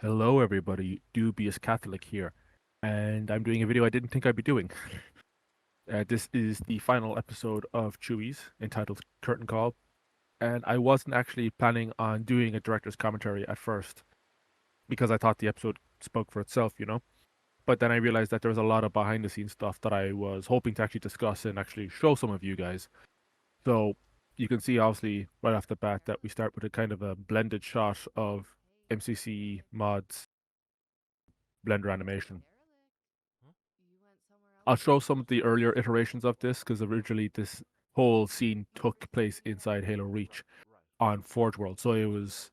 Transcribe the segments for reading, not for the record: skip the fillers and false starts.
Hello, everybody. Dubious Catholic here, and I'm doing a video I didn't think I'd be doing. This is the final episode of Chewwies, entitled Curtain Call, and I wasn't actually planning on doing a director's commentary at first because I thought the episode spoke for itself, But then I realized that there was a lot of behind the scenes stuff that I was hoping to actually discuss and actually show some of you guys. So you can see, obviously, right off the bat, that we start with a kind of a blended shot of MCC mods Blender animation. I'll show some of the earlier iterations of this because originally this whole scene took place inside Halo Reach on Forge World. So it was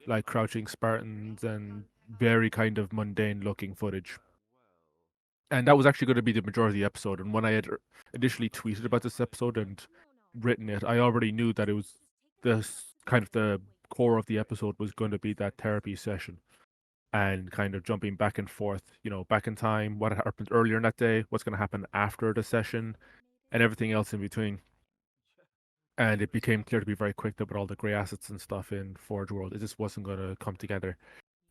like crouching Spartans and very kind of mundane looking footage. And that was actually going to be the majority of the episode. And when I had initially tweeted about this episode and written it, I already knew that it was this kind of the core of the episode was going to be that therapy session and kind of jumping back and forth, back in time, what happened earlier in that day, what's going to happen after the session, and everything else in between. And it became clear to be very quick that with all the gray assets and stuff in Forge World, it just wasn't going to come together.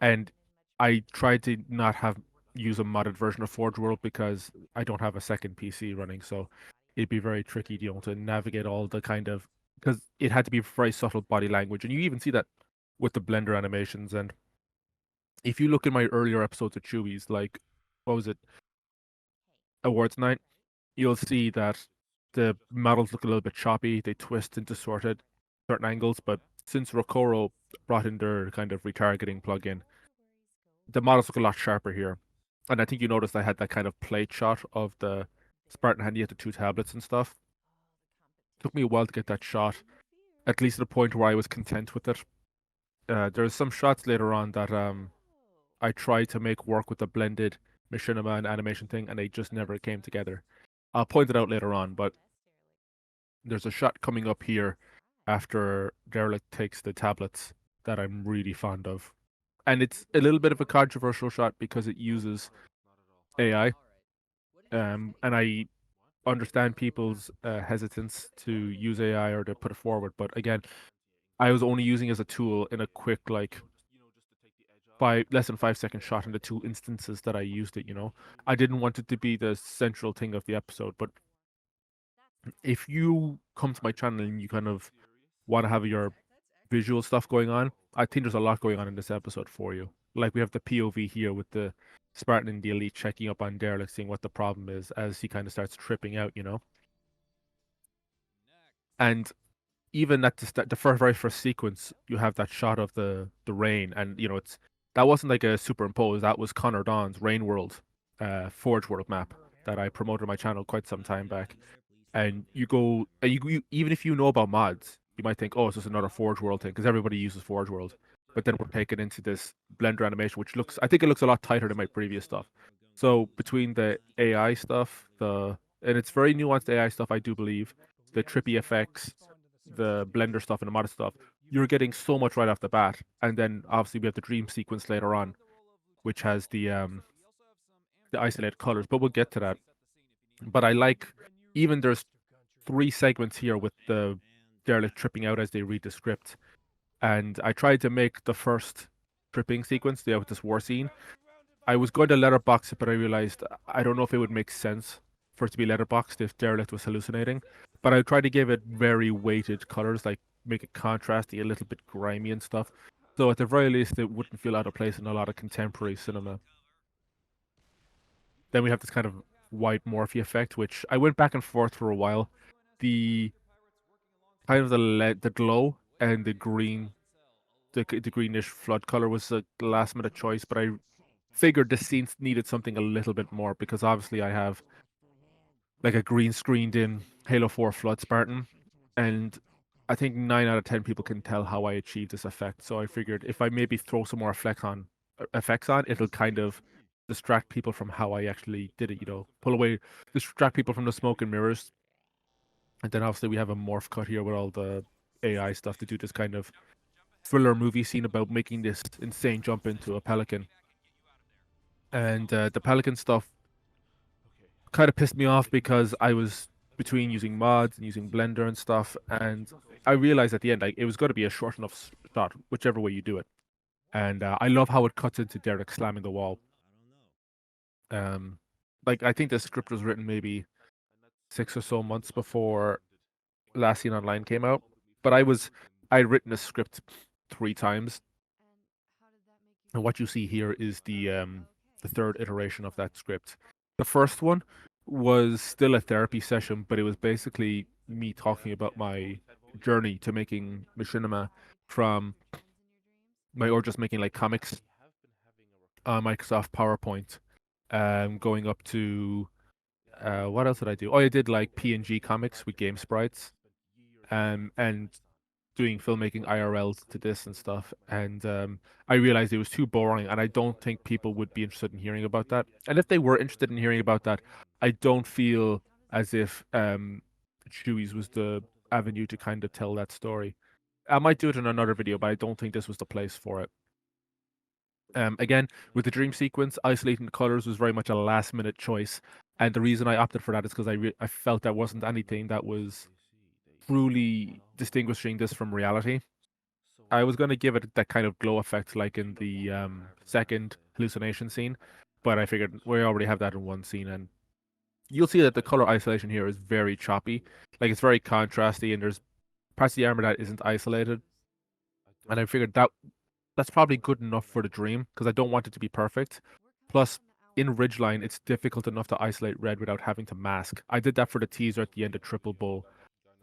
And I tried to not have use a modded version of Forge World because I don't have a second PC running, so it'd be very tricky, to navigate all the kind of because it had to be very subtle body language, and you even see that with the Blender animations. And if you look in my earlier episodes of Chewies, like what was it, Awards Night, you'll see that the models look a little bit choppy. They twist and distorted certain angles, but since Rokoro brought in their kind of retargeting plugin, the models look a lot sharper here. And I think you noticed I had that kind of plate shot of the Spartan handy at the two tablets and stuff. Took me a while to get that shot, at least to the point where I was content with it. There's some shots later on that I tried to make work with the blended machinima and animation thing, and they just never came together. I'll point it out later on, but there's a shot coming up here after Derelict takes the tablets that I'm really fond of. And it's a little bit of a controversial shot because it uses AI. And I understand people's hesitance to use AI or to put it forward. But again, I was only using it as a tool in a quick, like, less than 5 second shot in the two instances that I used it. I didn't want it to be the central thing of the episode. But if you come to my channel and you kind of want to have your visual stuff going on, I think there's a lot going on in this episode for you. Like we have the POV here with the Spartan and the Elite checking up on Derelict, seeing what the problem is as he kind of starts tripping out. And even at the very first sequence, you have that shot of the rain, and that wasn't like a superimpose. That was Connor Dawn's Rain World, Forge World map that I promoted on my channel quite some time back. And you go, and you even if you know about mods, you might think, oh, it's just another Forge World thing because everybody uses Forge World. But then we're taken into this Blender animation, which I think it looks a lot tighter than my previous stuff. So between the AI stuff, and it's very nuanced AI stuff, I do believe, the trippy effects, the Blender stuff, and the mod stuff, you're getting so much right off the bat. And then obviously we have the dream sequence later on, which has the isolated colors. But we'll get to that. But I like even there's 3 segments here with the Derelict tripping out as they read the script. And I tried to make the first tripping sequence, with this war scene. I was going to letterbox it, but I realized I don't know if it would make sense for it to be letterboxed if Derelict was hallucinating. But I tried to give it very weighted colors, like make it contrasty, a little bit grimy and stuff. So at the very least, it wouldn't feel out of place in a lot of contemporary cinema. Then we have this kind of white Morphe effect, which I went back and forth for a while. The kind of the glow and the green, the greenish flood color was a last minute choice, but I figured the scene needed something a little bit more because obviously I have like a green screened in Halo 4 Flood Spartan, and I think 9 out of 10 people can tell how I achieved this effect. So I figured if I maybe throw some more effects on, it'll kind of distract people from how I actually did it. Pull away, distract people from the smoke and mirrors. And then obviously we have a morph cut here with all the AI stuff to do this kind of thriller movie scene about making this insane jump into a pelican. And the pelican stuff kind of pissed me off because I was between using mods and using Blender and stuff, and I realized at the end, like, it was going to be a short enough shot, whichever way you do it. and I love how it cuts into Derek slamming the wall. Um, like I think the script was written maybe 6 or so months before Last Seen Online came out, but I'd written a script 3 times, and what you see here is the third iteration of that script. The first one was still a therapy session, but it was basically me talking about my journey to making machinima from my or just making like comics on Microsoft PowerPoint, going up to what else did I do? Oh, I did like PNG comics with game sprites, and doing filmmaking IRL to this and stuff. And I realized it was too boring, and I don't think people would be interested in hearing about that. And if they were interested in hearing about that, I don't feel as if Chewwies was the avenue to kind of tell that story. I might do it in another video, but I don't think this was the place for it. Again, with the dream sequence, isolating the colors was very much a last minute choice, and the reason I opted for that is because I felt there wasn't anything that was truly distinguishing this from reality. I was going to give it that kind of glow effect, like in the second hallucination scene, but I figured we already have that in one scene, and you'll see that the color isolation here is very choppy, like it's very contrasty, and there's parts of the armor that isn't isolated, and I figured that's probably good enough for the dream because I don't want it to be perfect. Plus, in Ridgeline, it's difficult enough to isolate red without having to mask. I did that for the teaser at the end of Triple Bull,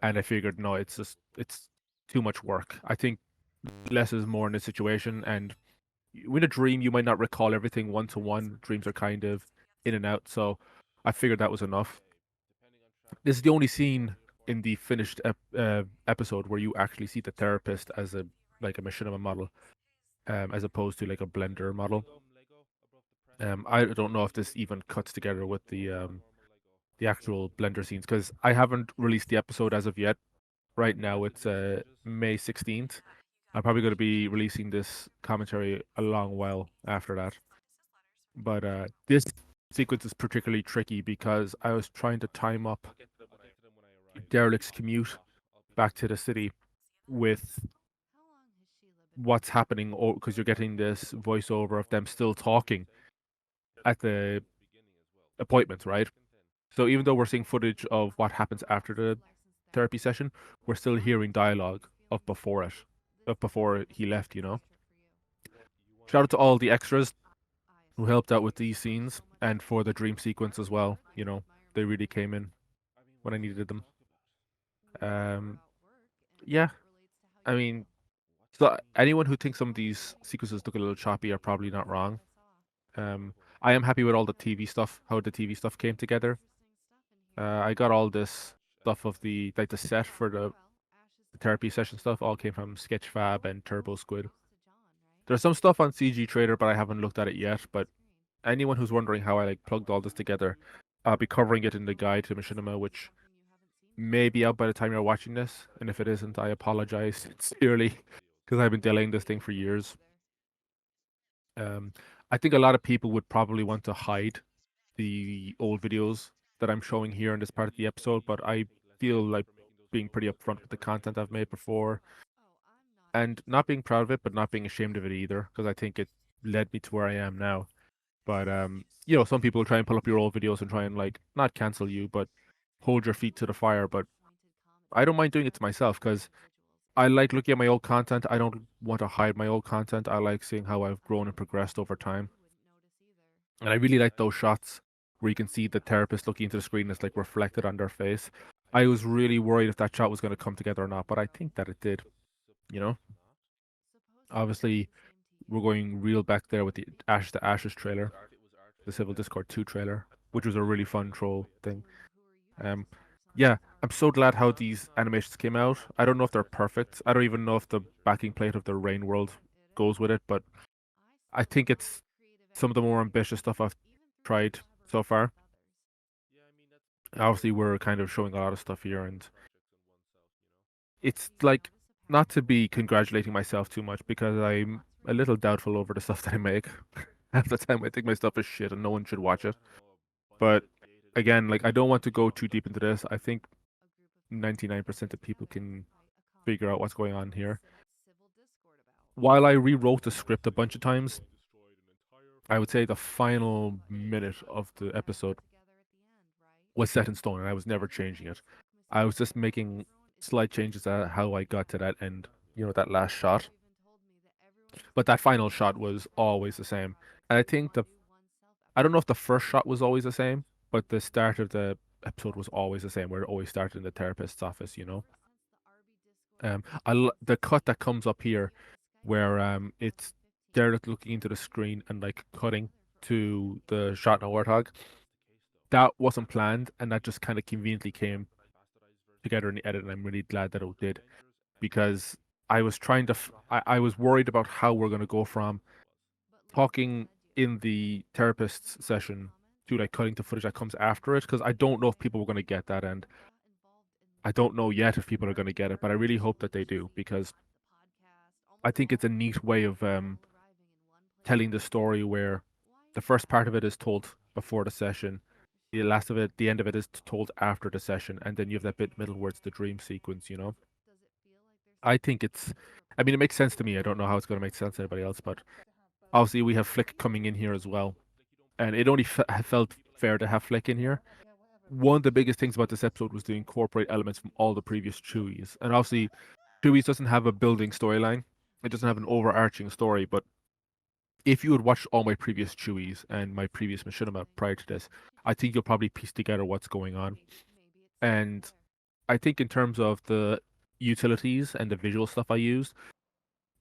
and I figured no, it's too much work. I think less is more in this situation, and in a dream you might not recall everything one to one. Dreams are kind of in and out, so I figured that was enough. This is the only scene in the finished episode where you actually see the therapist as a like a machinima model, as opposed to like a blender model. I don't know if this even cuts together with the actual blender scenes because I haven't released the episode as of yet. Right now it's May 16th. I'm probably going to be releasing this commentary a long while after that. But this sequence is particularly tricky because I was trying to time up Derelict's commute back to the city with what's happening, or because you're getting this voiceover of them still talking at the appointment, right? So even though we're seeing footage of what happens after the therapy session, we're still hearing dialogue of before it, of before he left, you know? Shout out to all the extras who helped out with these scenes and for the dream sequence as well. You know, they really came in when I needed them. Um, yeah, I mean, so anyone who thinks some of these sequences look a little choppy are probably not wrong. I am happy with all the TV stuff, how the TV stuff came together. I got all this stuff of the set for the therapy session stuff all came from Sketchfab and Turbo Squid. There's some stuff on CG Trader, but I haven't looked at it yet. But anyone who's wondering how I like plugged all this together, I'll be covering it in the guide to Machinima, which may be out by the time you're watching this. And if it isn't, I apologize sincerely because I've been delaying this thing for years. Um, I think a lot of people would probably want to hide the old videos that I'm showing here in this part of the episode, but I feel like being pretty upfront with the content I've made before and not being proud of it, but not being ashamed of it either, because I think it led me to where I am now. But you know, some people try and pull up your old videos and try and like not cancel you, but hold your feet to the fire. But I don't mind doing it to myself because I like looking at my old content. I don't want to hide my old content. I like seeing how I've grown and progressed over time. And I really like those shots where you can see the therapist looking into the screen that's like reflected on their face. I was really worried if that shot was going to come together or not, but I think that it did. You know, obviously we're going real back there with the Ashes to Ashes trailer, the Civil Discord 2 trailer, which was a really fun troll thing. Um, yeah, I'm so glad how these animations came out. I don't know if they're perfect. I don't even know if the backing plate of the Rain World goes with it, but I think it's some of the more ambitious stuff I've tried so far. Obviously, we're kind of showing a lot of stuff here, and it's like not to be congratulating myself too much because I'm a little doubtful over the stuff that I make. Half the time, I think my stuff is shit and no one should watch it. But again, like I don't want to go too deep into this. I think 99% of people can figure out what's going on here. while I rewrote the script a bunch of times, I would say the final minute of the episode was set in stone, and I was never changing it. I was just making slight changes at how I got to that end, that last shot. But that final shot was always the same. And I think I don't know if the first shot was always the same, but the start of the episode was always the same, where it always started in the therapist's office. The cut that comes up here, where it's Derek looking into the screen and like cutting to the shot in a warthog. That wasn't planned, and that just kind of conveniently came together in the edit, and I'm really glad that it did because I was worried about how we're going to go from talking in the therapist's session to like cutting to footage that comes after it because I don't know if people were going to get that, and I don't know yet if people are going to get it, but I really hope that they do because I think it's a neat way of telling the story where the first part of it is told before the session, the end of it is told after the session, and then you have that bit middle where it's the dream sequence. I think I mean, it makes sense to me. I don't know how it's going to make sense to anybody else, but obviously we have Flick coming in here as well, and it only felt fair to have Flick in here. One of the biggest things about this episode was to incorporate elements from all the previous Chewies, and obviously Chewies doesn't have a building storyline. It doesn't have an overarching story, but if you had watched all my previous Chewies and my previous machinima prior to this, I think you'll probably piece together what's going on. And I think in terms of the utilities and the visual stuff I used,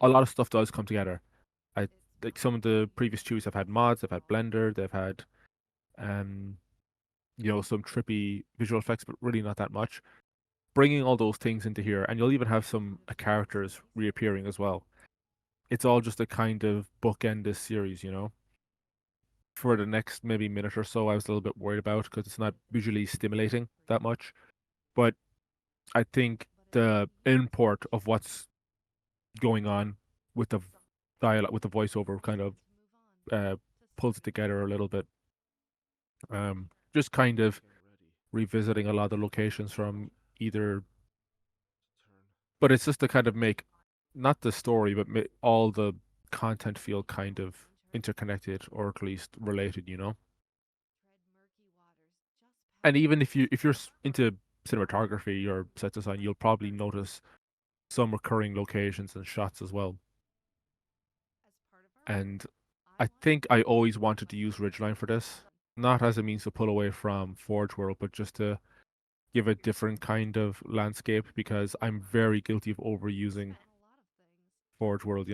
a lot of stuff does come together. I like some of the previous Chewies have had mods, they've had Blender, they've had um some trippy visual effects, but really not that much. Bringing all those things into here, and you'll even have some characters reappearing as well. It's all just a kind of bookend this series. For the next maybe minute or so, I was a little bit worried about because it's not visually stimulating that much. But I think the import of what's going on with the dialogue, with the voiceover, kind of uh, pulls it together a little bit. Just kind of revisiting a lot of the locations from either, but it's just to kind of make not the story, but all the content feel kind of interconnected or at least related. And even if you're into cinematography or set design, you'll probably notice some recurring locations and shots as well. And I think I always wanted to use Ridgeline for this, not as a means to pull away from Forge World, but just to give a different kind of landscape because I'm very guilty of overusing Forge World.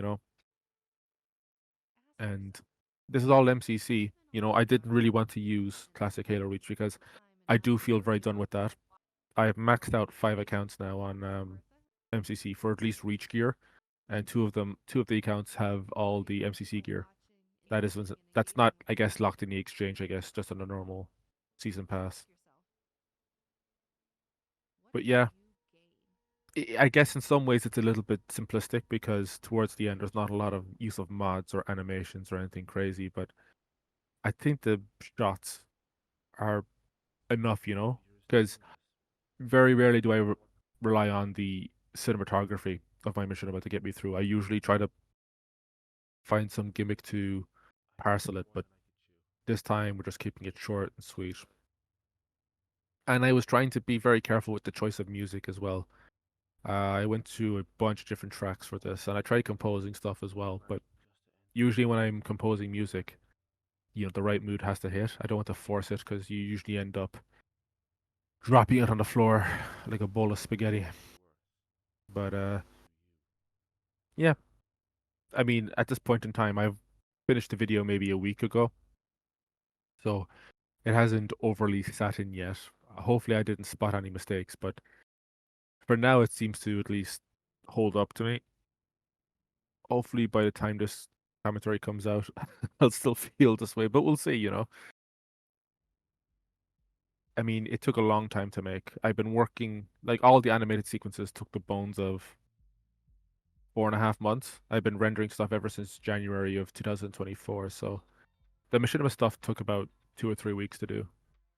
And this is all MCC. I didn't really want to use Classic Halo Reach because I do feel very done with that. I have maxed out 5 accounts now on MCC for at least Reach gear, and two of the accounts have all the MCC gear. That's not, I guess, locked in the exchange. I guess just on a normal season pass. But yeah, I guess in some ways it's a little bit simplistic because towards the end there's not a lot of use of mods or animations or anything crazy. But I think the shots are enough, because very rarely do I rely on the cinematography of my machinima to get me through. I usually try to find some gimmick to parcel it, but this time we're just keeping it short and sweet. And I was trying to be very careful with the choice of music as well. I went to a bunch of different tracks for this, and I tried composing stuff as well. But usually, when I'm composing music, the right mood has to hit. I don't want to force it because you usually end up dropping it on the floor like a bowl of spaghetti. But yeah, I mean, at this point in time, I've finished the video maybe a week ago, so it hasn't overly sat in yet. Hopefully, I didn't spot any mistakes, but for now, it seems to at least hold up to me. Hopefully, by the time this commentary comes out, I'll still feel this way, but we'll see. I mean, it took a long time to make. I've been working, like, all the animated sequences took the bones of 4.5 months. I've been rendering stuff ever since January of 2024, so the machinima stuff took about 2 or 3 weeks to do.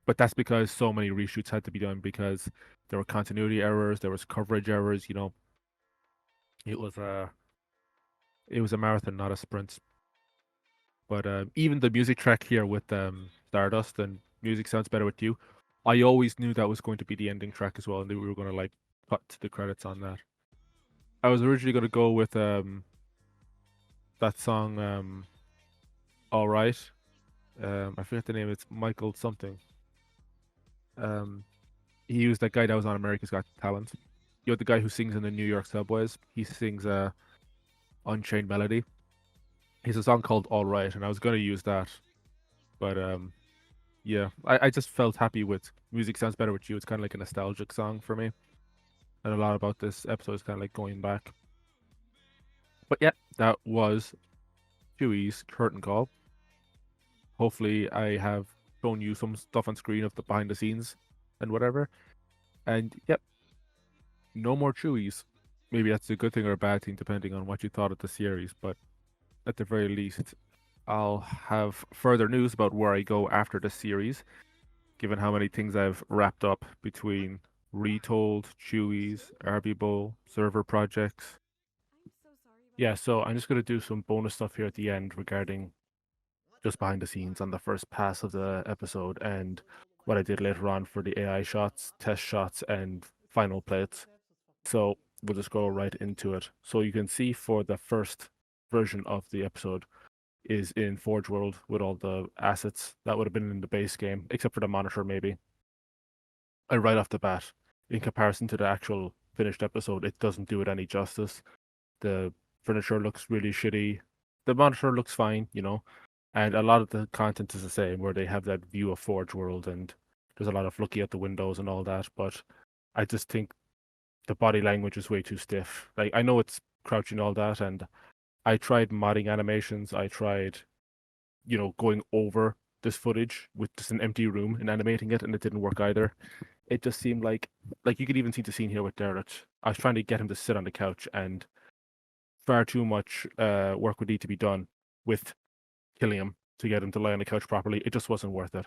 But that's because so many reshoots had to be done because there were continuity errors, there was coverage errors. It was It was a marathon, not a sprint. But even the music track here with Stardust and Music Sounds Better with You, I always knew that was going to be the ending track as well, and we were going to like cut to the credits on that. I was originally going to go with that song All Right. I forget the name. It's Michael something. Um, he used that guy that was on America's Got Talent. You know the guy who sings in the New York subways. He sings Unchained Melody. He's a song called All Right, and I was going to use that, but yeah, I just felt happy with Music Sounds Better with You. It's kind of like a nostalgic song for me, and a lot about this episode is kind of like going back. But yeah, that was Chewie's curtain call. Hopefully, I have shown you some stuff on screen of the behind the scenes and whatever. And yep, no more Chewies. Maybe that's a good thing or a bad thing, depending on what you thought of the series. But at the very least, I'll have further news about where I go after the series, given how many things I've wrapped up between Retold, Chewies, RB Bowl, server projects. Yeah, so I'm just going to do some bonus stuff here at the end regarding just behind the scenes on the first pass of the episode and what I did later on for the AI shots, test shots, and final plates. So we'll just go right into it. So you can see for the first version of the episode is in Forge World with all the assets that would have been in the base game, except for the monitor maybe. And right off the bat, in comparison to the actual finished episode, it doesn't do it any justice. The furniture looks really shitty. The monitor looks fine, you know, and a lot of the content is the same, where they have that view of Forge World and there's a lot of looking at the windows and all that. But I just think the body language is way too stiff. Like I know it's crouching all that, and I tried modding animations. I tried, going over this footage with just an empty room and animating it, and it didn't work either. It just seemed like you could even see the scene here with Derek. I was trying to get him to sit on the couch, and far too much work would need to be done with killing him to get him to lie on the couch properly. It just wasn't worth it.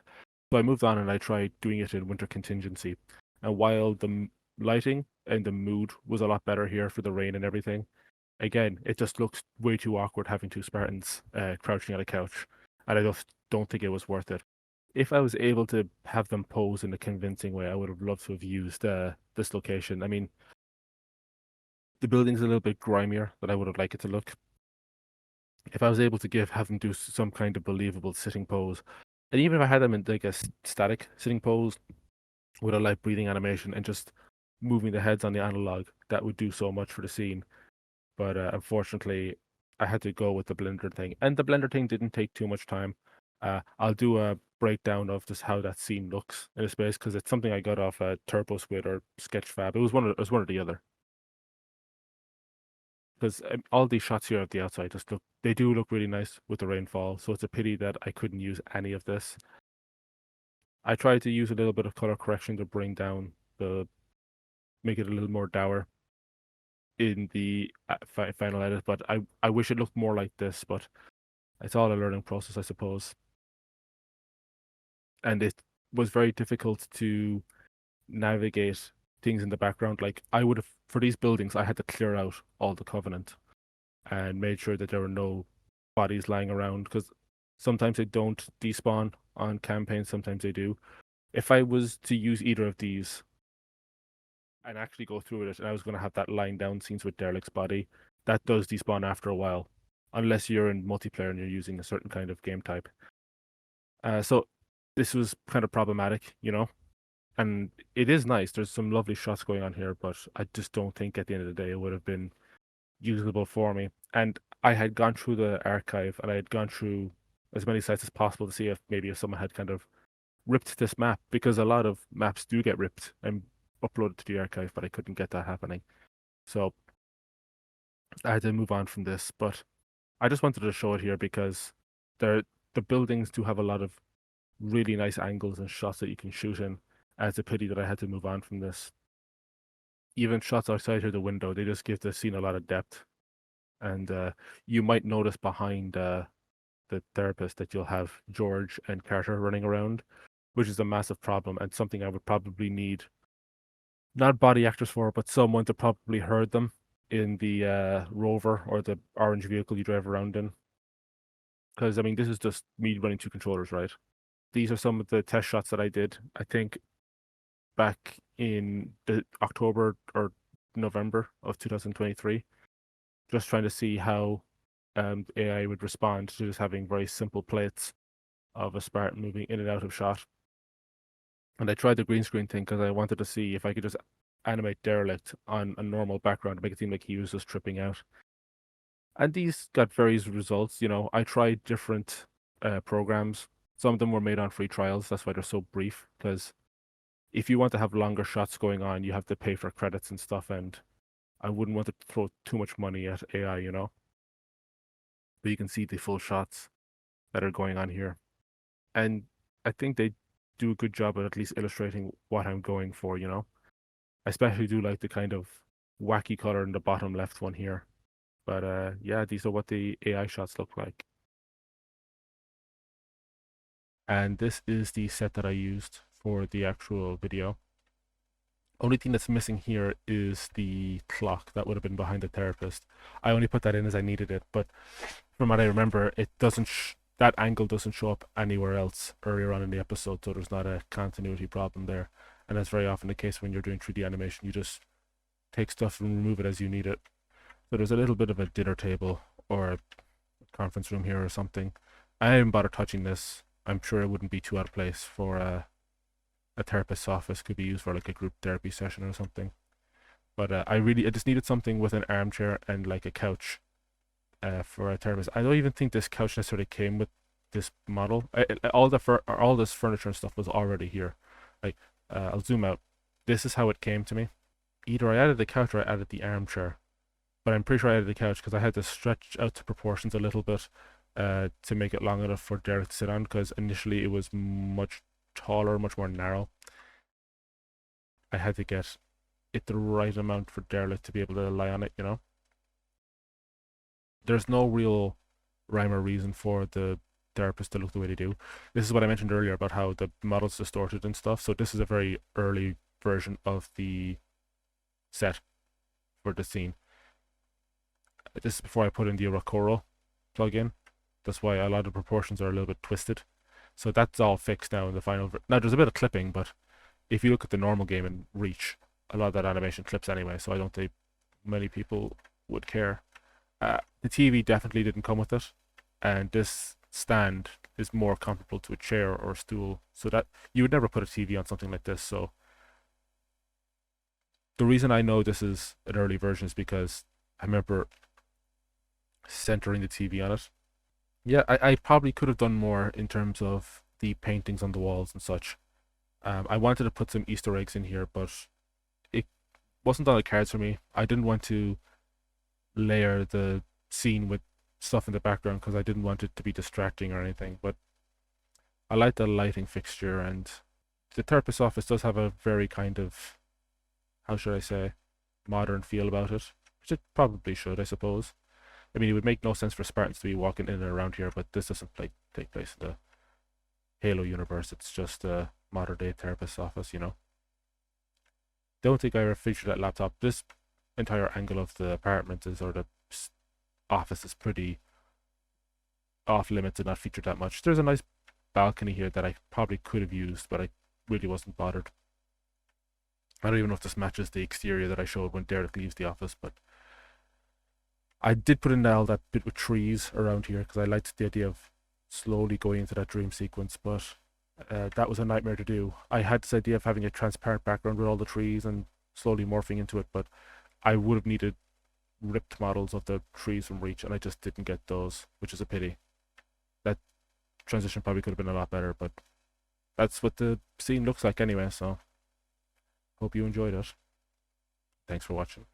So I moved on and I tried doing it in Winter Contingency. And while the lighting and the mood was a lot better here for the rain and everything, again, it just looks way too awkward having two Spartans crouching on a couch. And I just don't think it was worth it. If I was able to have them pose in a convincing way, I would have loved to have used this location. I mean, the building's a little bit grimier than I would have liked it to look. If I was able to have them do some kind of believable sitting pose, and even if I had them in like a static sitting pose with a light breathing animation and just moving the heads on the analog, that would do so much for the scene. But unfortunately, I had to go with the Blender thing, and the Blender thing didn't take too much time. I'll do a breakdown of just how that scene looks in a space because it's something I got off TurboSquid or Sketchfab. It was one or the other. Because all these shots here of the outside they do look really nice with the rainfall. So it's a pity that I couldn't use any of this. I tried to use a little bit of color correction to bring down make it a little more dour in the final edit, but I wish it looked more like this, but it's all a learning process, I suppose. And it was very difficult to navigate things in the background. Like I would have, for these buildings, I had to clear out all the Covenant and made sure that there were no bodies lying around because sometimes they don't despawn on campaigns, sometimes they do. If I was to use either of these and actually go through it, and I was going to have that lying down scenes with Derelict's body, that does despawn after a while, unless you're in multiplayer and you're using a certain kind of game type. So this was kind of problematic, and it is nice. There's some lovely shots going on here, but I just don't think at the end of the day it would have been usable for me. And I had gone through the archive and I had gone through as many sites as possible to see if someone had kind of ripped this map because a lot of maps do get ripped and uploaded to the archive, but I couldn't get that happening. So I had to move on from this. But I just wanted to show it here because the buildings do have a lot of really nice angles and shots that you can shoot in. And it's a pity that I had to move on from this. Even shots outside here the window, they just give the scene a lot of depth. And you might notice behind the therapist that you'll have George and Carter running around, which is a massive problem and something I would probably need not body actors for, but someone to probably herd them in the rover or the orange vehicle you drive around in. Because, I mean, this is just me running two controllers, right? These are some of the test shots that I did, I think, back in the October or November of 2023, just trying to see how AI would respond to just having very simple plates of a Spartan moving in and out of shot. And I tried the green screen thing because I wanted to see if I could just animate Derelict on a normal background to make it seem like he was just tripping out. And these got various results. I tried different programs. Some of them were made on free trials. That's why they're so brief. Because if you want to have longer shots going on, you have to pay for credits and stuff. And I wouldn't want to throw too much money at AI. But you can see the full shots that are going on here. And I think they do a good job at least illustrating what I'm going for. I especially do like the kind of wacky color in the bottom left one here. But yeah, these are what the AI shots look like. And this is the set that I used for the actual video. Only thing that's missing here is the clock that would have been behind the therapist. I only put that in as I needed it, but from what I remember, it doesn't that angle doesn't show up anywhere else earlier on in the episode, so there's not a continuity problem there. And that's very often the case when you're doing 3D animation. You just take stuff and remove it as you need it. So there's a little bit of a dinner table or a conference room here or something. I didn't bother touching this. I'm sure it wouldn't be too out of place for a therapist's office. Could be used for like a group therapy session or something. But I just needed something with an armchair and like a couch for a therapist. I don't even think this couch necessarily came with this model. All this furniture and stuff was already here. Like I'll zoom out. This is how it came to me. Either I added the couch or I added the armchair. But I'm pretty sure I added the couch because I had to stretch out the proportions a little bit to make it long enough for Derek to sit on, because initially it was much taller, much more narrow. I had to get it the right amount for Derek to be able to lie on it. There's no real rhyme or reason for the therapist to look the way they do. This is what I mentioned earlier about how the model's distorted and stuff. So this is a very early version of the set for the scene. This is before I put in the Orokoro plugin. That's why a lot of the proportions are a little bit twisted. So that's all fixed now in the final. Now there's a bit of clipping, but if you look at the normal game in Reach, a lot of that animation clips anyway. So I don't think many people would care. The TV definitely didn't come with it, and this stand is more comparable to a chair or a stool. So that you would never put a TV on something like this. So the reason I know this is an early version is because I remember centering the TV on it. Yeah, I probably could have done more in terms of the paintings on the walls and such. I wanted to put some Easter eggs in here, but it wasn't on the cards for me. I didn't want to layer the scene with stuff in the background because I didn't want it to be distracting or anything. But I like the lighting fixture, and the therapist's office does have a very kind of, how should I say, modern feel about it, which it probably should, I suppose. I mean, it would make no sense for Spartans to be walking in and around here, but this doesn't take place in the Halo universe. It's just a modern day therapist's office. Don't think I ever featured that laptop. This entire angle of the apartment is, or the office is pretty off limits and not featured that much. There's a nice balcony here that I probably could have used, but I really wasn't bothered. I don't even know if this matches the exterior that I showed when Derek leaves the office, but I did put in all that bit with trees around here because I liked the idea of slowly going into that dream sequence, but that was a nightmare to do. I had this idea of having a transparent background with all the trees and slowly morphing into it, but I would have needed ripped models of the trees from Reach, and I just didn't get those, which is a pity. That transition probably could have been a lot better, but that's what the scene looks like anyway, so hope you enjoyed it. Thanks for watching.